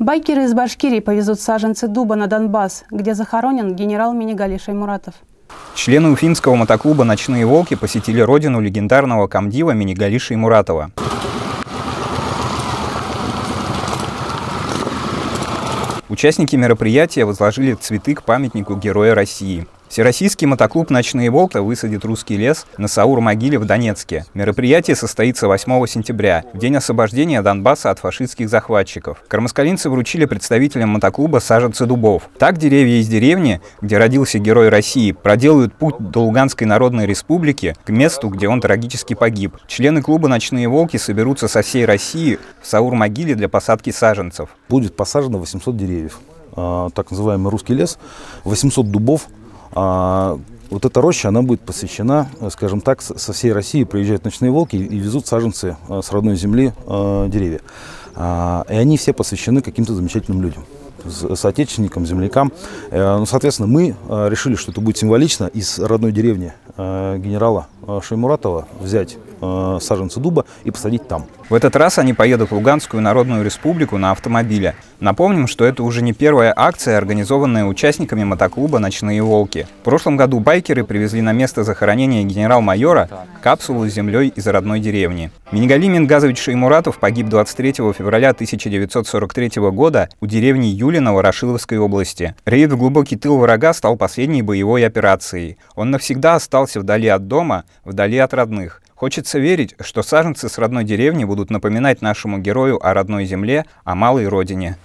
Байкеры из Башкирии повезут саженцы дуба на Донбасс, где захоронен генерал Минигали Шаймуратов. Члены уфимского мотоклуба «Ночные волки» посетили родину легендарного комдива Минигали Шаймуратова. Участники мероприятия возложили цветы к памятнику Героя России. Всероссийский мотоклуб «Ночные волки» высадит русский лес на Саур-могиле в Донецке. Мероприятие состоится 8 сентября, в день освобождения Донбасса от фашистских захватчиков. Кармаскалинцы вручили представителям мотоклуба саженцы дубов. Так деревья из деревни, где родился Герой России, проделают путь до Луганской Народной Республики, к месту, где он трагически погиб. Члены клуба «Ночные волки» соберутся со всей России в Саур-могиле для посадки саженцев. Будет посажено 800 деревьев, так называемый русский лес, 800 дубов. Вот эта роща, она будет посвящена, скажем так, со всей России приезжают «Ночные волки» и везут саженцы с родной земли деревья. И они все посвящены каким-то замечательным людям, соотечественникам, землякам. Соответственно, мы решили, что это будет символично из родной деревни генерала Шаймуратова взять саженцы дуба и посадить там. В этот раз они поедут в Луганскую Народную Республику на автомобиле. Напомним, что это уже не первая акция, организованная участниками мотоклуба «Ночные волки». В прошлом году байкеры привезли на место захоронения генерал-майора капсулу с землей из родной деревни. Минигали Мингазович Шаймуратов погиб 23 февраля 1943 года у деревни Юлино Ворошиловской области. Рейд в глубокий тыл врага стал последней боевой операцией. Он навсегда остался вдали от дома, вдали от родных. Хочется верить, что саженцы с родной деревни будут напоминать нашему герою о родной земле, о малой родине.